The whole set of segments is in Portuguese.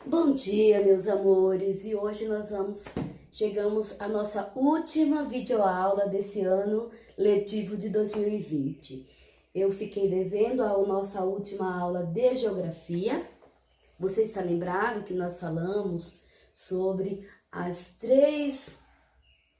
Bom dia, meus amores, e hoje chegamos à nossa última videoaula desse ano letivo de 2020. Eu fiquei devendo a nossa última aula de geografia. Você está lembrado que nós falamos sobre as três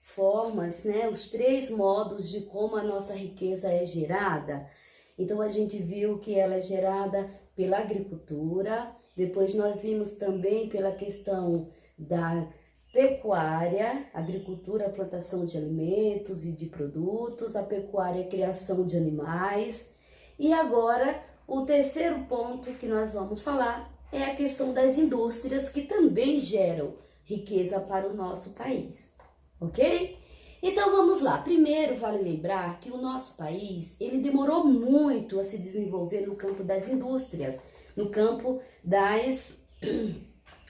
formas, os três modos de como a nossa riqueza é gerada? Então a gente viu que ela é gerada pela agricultura. Depois nós vimos também pela questão da pecuária, agricultura, plantação de alimentos e de produtos, a pecuária, criação de animais. E agora, o terceiro ponto que nós vamos falar é a questão das indústrias, que também geram riqueza para o nosso país, ok? Então vamos lá. Primeiro, vale lembrar que o nosso país, ele demorou muito a se desenvolver no campo das indústrias, no campo das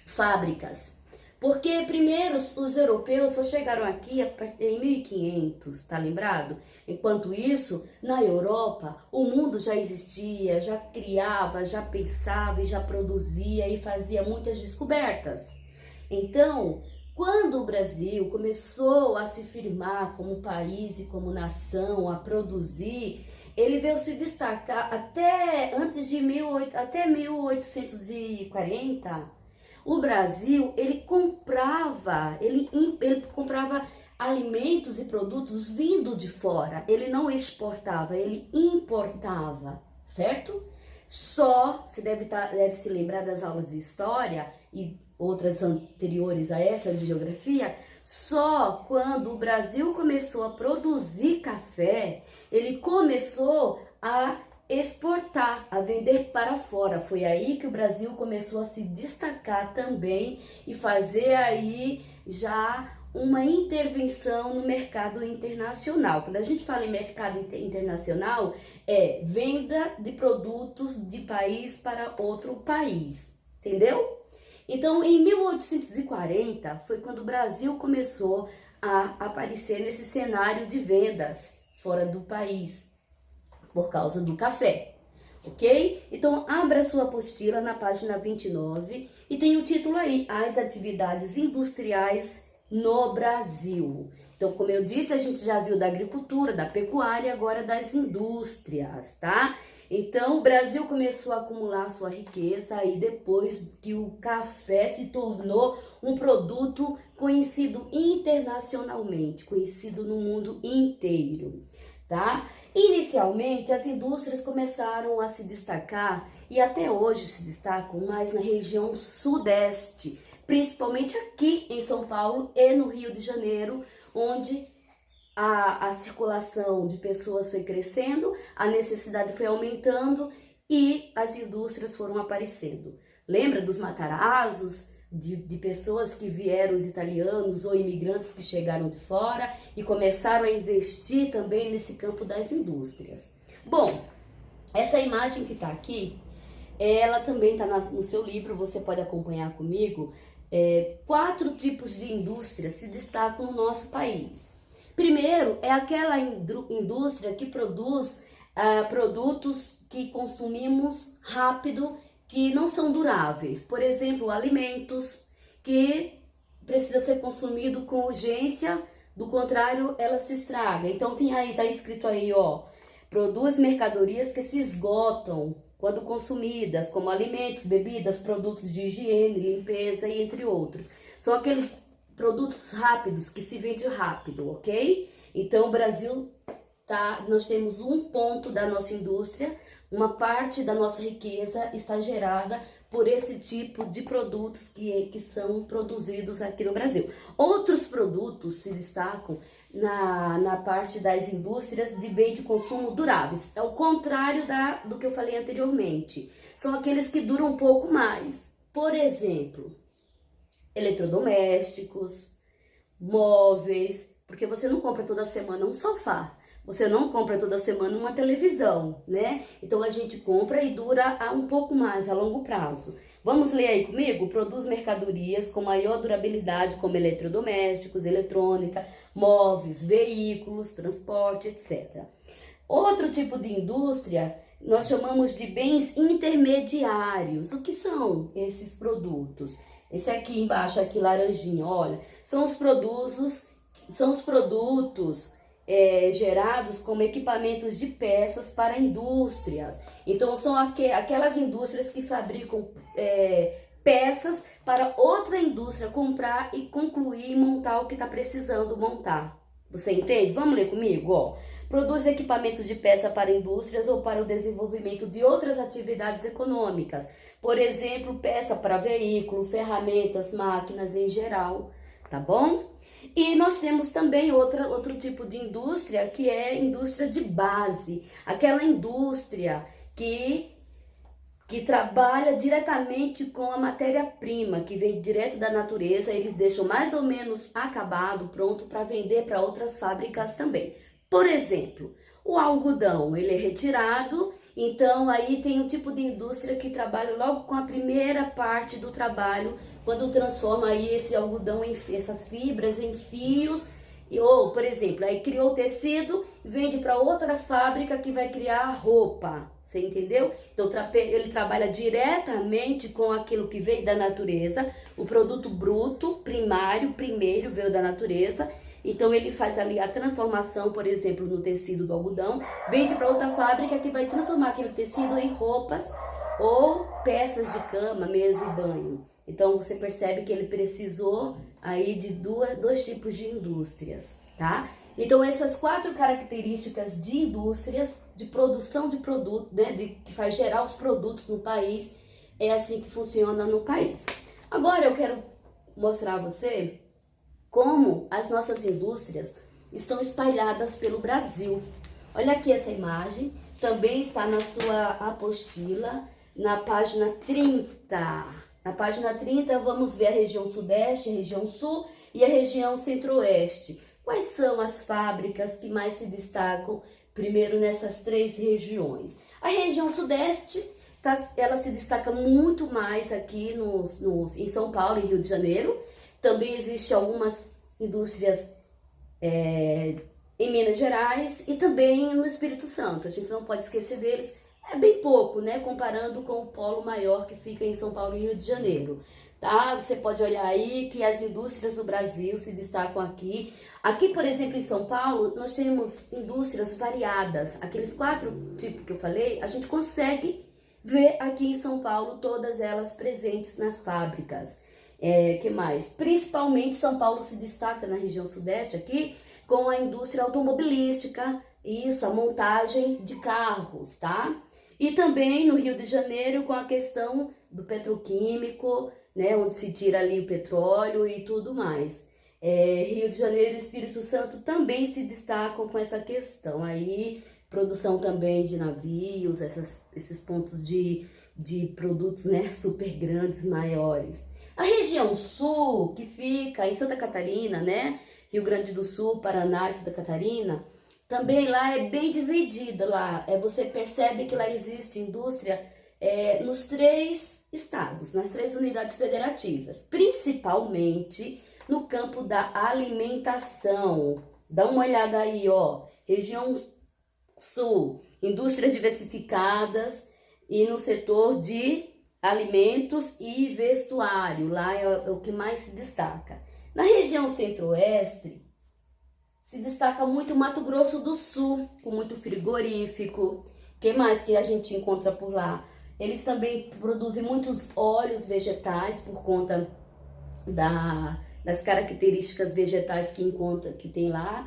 fábricas. Porque primeiro os europeus só chegaram aqui em 1500, tá lembrado? Enquanto isso, na Europa, o mundo já existia, já criava, já pensava e já produzia e fazia muitas descobertas. Então, quando o Brasil começou a se firmar como país e como nação, a produzir, ele veio se destacar até 1840. O Brasil, ele comprava alimentos e produtos vindo de fora. Ele não exportava, ele importava, certo? Só, você deve se lembrar das aulas de história e outras anteriores a essa de geografia, só quando o Brasil começou a produzir café, ele começou a exportar, a vender para fora. Foi aí que o Brasil começou a se destacar também e fazer aí já uma intervenção no mercado internacional. Quando a gente fala em mercado internacional, é venda de produtos de país para outro país, entendeu? Então, em 1840, foi quando o Brasil começou a aparecer nesse cenário de vendas fora do país, por causa do café, ok? Então, abra sua apostila na página 29 e tem o título aí, As Atividades Industriais no Brasil. Então, como eu disse, a gente já viu da agricultura, da pecuária, agora das indústrias, tá? Então, o Brasil começou a acumular sua riqueza aí depois que o café se tornou um produto conhecido internacionalmente, conhecido no mundo inteiro, tá? Inicialmente, as indústrias começaram a se destacar e até hoje se destacam mais na região sudeste, principalmente aqui em São Paulo e no Rio de Janeiro, onde a circulação de pessoas foi crescendo, a necessidade foi aumentando e as indústrias foram aparecendo. Lembra dos Matarazzos, de pessoas que vieram, os italianos ou imigrantes que chegaram de fora e começaram a investir também nesse campo das indústrias. Bom, essa imagem que está aqui, ela também está no seu livro, você pode acompanhar comigo. 4 tipos de indústrias se destacam no nosso país. Primeiro, é aquela indústria que produz produtos que consumimos rápido, que não são duráveis. Por exemplo, alimentos que precisa ser consumido com urgência, do contrário, ela se estraga. Então, tá escrito aí, ó, produz mercadorias que se esgotam quando consumidas, como alimentos, bebidas, produtos de higiene, limpeza e entre outros. São aqueles produtos rápidos, que se vende rápido, ok? Então, o Brasil, nós temos um ponto da nossa indústria, uma parte da nossa riqueza está gerada por esse tipo de produtos que são produzidos aqui no Brasil. Outros produtos se destacam na parte das indústrias de bem de consumo duráveis. É o contrário do que eu falei anteriormente. São aqueles que duram um pouco mais. Por exemplo, eletrodomésticos, móveis, porque você não compra toda semana um sofá, você não compra toda semana uma televisão, né? Então a gente compra e dura um pouco mais, a longo prazo. Vamos ler aí comigo? Produz mercadorias com maior durabilidade, como eletrodomésticos, eletrônica, móveis, veículos, transporte, etc. Outro tipo de indústria nós chamamos de bens intermediários. O que são esses produtos? Esse aqui embaixo, aqui laranjinha, olha, são os produtos gerados como equipamentos de peças para indústrias. Então, são aquelas indústrias que fabricam peças para outra indústria comprar e concluir e montar o que está precisando montar. Você entende? Vamos ler comigo? Ó. Produz equipamentos de peça para indústrias ou para o desenvolvimento de outras atividades econômicas. Por exemplo, peça para veículo, ferramentas, máquinas em geral. Tá bom? E nós temos também outro tipo de indústria, que é indústria de base. Aquela indústria que trabalha diretamente com a matéria-prima, que vem direto da natureza. Eles deixam mais ou menos acabado, pronto para vender para outras fábricas também. Por exemplo, o algodão, ele é retirado, então aí tem um tipo de indústria que trabalha logo com a primeira parte do trabalho, quando transforma aí esse algodão, essas fibras em fios, ou, por exemplo, aí criou o tecido, vende para outra fábrica que vai criar a roupa, você entendeu? Então ele trabalha diretamente com aquilo que veio da natureza, o produto bruto, primeiro veio da natureza. Então ele faz ali a transformação, por exemplo, no tecido do algodão, vende para outra fábrica que vai transformar aquele tecido em roupas ou peças de cama, mesa e banho. Então você percebe que ele precisou aí de dois tipos de indústrias, tá? Então essas 4 características de indústrias, de produção de produto, né, que faz gerar os produtos no país, é assim que funciona no país. Agora eu quero mostrar a você como as nossas indústrias estão espalhadas pelo Brasil. Olha aqui essa imagem, também está na sua apostila, na página 30. Na página 30 vamos ver a região Sudeste, a região Sul e a região Centro-Oeste. Quais são as fábricas que mais se destacam primeiro nessas 3 regiões? A região Sudeste, ela se destaca muito mais aqui em São Paulo e Rio de Janeiro. Também existem algumas indústrias em Minas Gerais e também no Espírito Santo. A gente não pode esquecer deles. É bem pouco, né? Comparando com o polo maior que fica em São Paulo e Rio de Janeiro. Tá? Você pode olhar aí que as indústrias do Brasil se destacam aqui. Aqui, por exemplo, em São Paulo, nós temos indústrias variadas. Aqueles 4 tipos que eu falei, a gente consegue ver aqui em São Paulo todas elas presentes nas fábricas. Que mais? Principalmente São Paulo se destaca na região Sudeste aqui com a indústria automobilística, isso, a montagem de carros, tá? E também no Rio de Janeiro com a questão do petroquímico, né, onde se tira ali o petróleo e tudo mais. Rio de Janeiro e Espírito Santo também se destacam com essa questão aí, produção também de navios, esses pontos de produtos, né, super grandes, maiores. A região Sul, que fica em Santa Catarina, né, Rio Grande do Sul, Paraná e Santa Catarina, também lá é bem dividida. Lá você percebe que lá existe indústria nos 3 estados, nas 3 unidades federativas, principalmente no campo da alimentação. Dá uma olhada aí, ó, região Sul, indústrias diversificadas e no setor de alimentos e vestuário, lá é o que mais se destaca. Na região Centro-Oeste, se destaca muito Mato Grosso do Sul, com muito frigorífico. O que mais que a gente encontra por lá? Eles também produzem muitos óleos vegetais por conta das características vegetais que tem lá,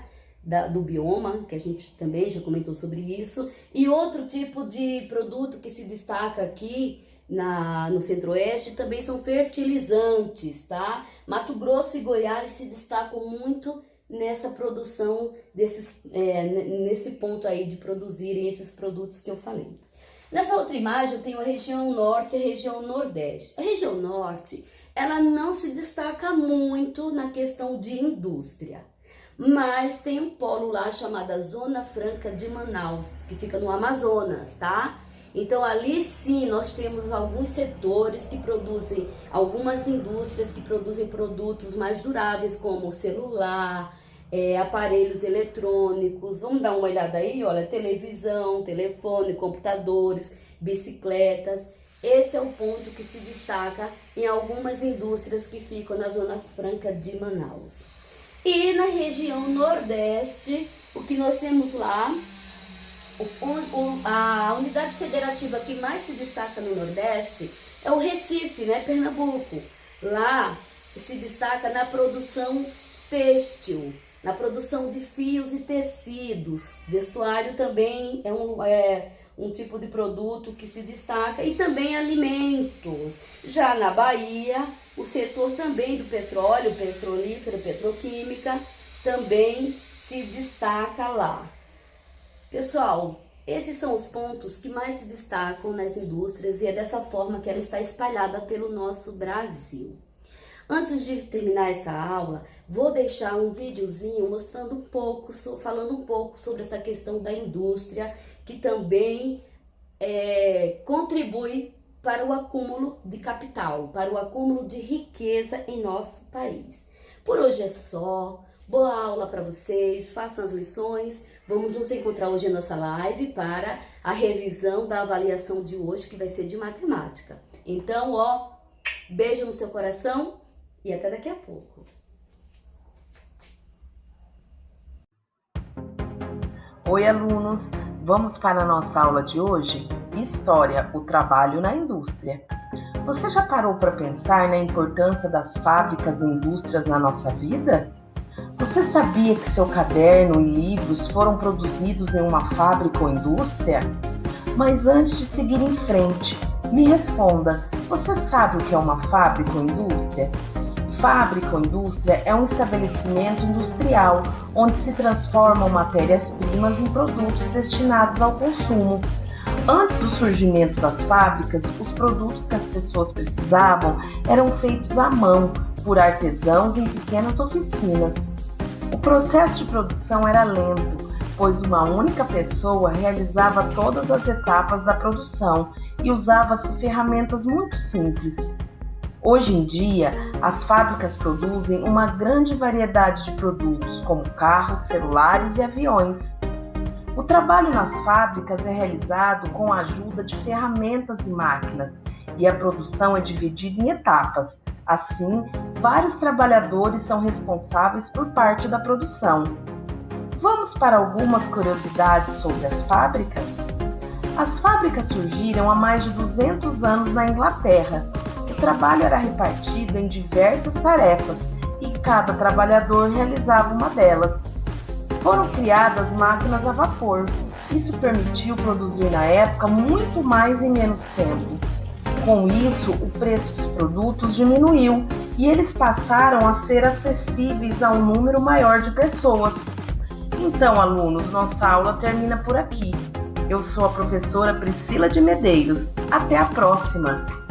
do bioma, que a gente também já comentou sobre isso. E outro tipo de produto que se destaca aqui no Centro-Oeste também são fertilizantes, tá? Mato Grosso e Goiás se destacam muito nessa produção nesse ponto aí de produzirem esses produtos que eu falei. Nessa outra imagem eu tenho a região Norte e a região Nordeste. A região Norte, ela não se destaca muito na questão de indústria, mas tem um polo lá chamado Zona Franca de Manaus, que fica no Amazonas, tá? Então ali sim nós temos alguns setores que produzem, algumas indústrias que produzem produtos mais duráveis como celular, aparelhos eletrônicos. Vamos dar uma olhada aí, olha, televisão, telefone, computadores, bicicletas. Esse é o ponto que se destaca em algumas indústrias que ficam na Zona Franca de Manaus. E na região Nordeste, o que nós temos lá, a unidade federativa que mais se destaca no Nordeste é o Recife, né, Pernambuco. Lá se destaca na produção têxtil, na produção de fios e tecidos. Vestuário também é um tipo de produto que se destaca, e também alimentos. Já na Bahia, o setor também do petróleo, petrolífero, petroquímica, também se destaca lá. Pessoal, esses são os pontos que mais se destacam nas indústrias, e é dessa forma que ela está espalhada pelo nosso Brasil. Antes de terminar essa aula, vou deixar um videozinho mostrando um pouco, falando um pouco sobre essa questão da indústria, que também contribui para o acúmulo de capital, para o acúmulo de riqueza em nosso país. Por hoje é só. Boa aula para vocês, façam as lições. Vamos nos encontrar hoje em nossa live para a revisão da avaliação de hoje, que vai ser de matemática. Então, beijo no seu coração e até daqui a pouco. Oi, alunos! Vamos para a nossa aula de hoje? História, o trabalho na indústria. Você já parou para pensar na importância das fábricas e indústrias na nossa vida? Você sabia que seu caderno e livros foram produzidos em uma fábrica ou indústria? Mas antes de seguir em frente, me responda, você sabe o que é uma fábrica ou indústria? Fábrica ou indústria é um estabelecimento industrial onde se transformam matérias-primas em produtos destinados ao consumo. Antes do surgimento das fábricas, os produtos que as pessoas precisavam eram feitos à mão, por artesãos em pequenas oficinas. O processo de produção era lento, pois uma única pessoa realizava todas as etapas da produção e usava-se ferramentas muito simples. Hoje em dia, as fábricas produzem uma grande variedade de produtos, como carros, celulares e aviões. O trabalho nas fábricas é realizado com a ajuda de ferramentas e máquinas, e a produção é dividida em etapas. Assim, vários trabalhadores são responsáveis por parte da produção. Vamos para algumas curiosidades sobre as fábricas? As fábricas surgiram há mais de 200 anos na Inglaterra. O trabalho era repartido em diversas tarefas e cada trabalhador realizava uma delas. Foram criadas máquinas a vapor. Isso permitiu produzir na época muito mais em menos tempo. Com isso, o preço dos produtos diminuiu e eles passaram a ser acessíveis a um número maior de pessoas. Então, alunos, nossa aula termina por aqui. Eu sou a professora Priscila de Medeiros. Até a próxima!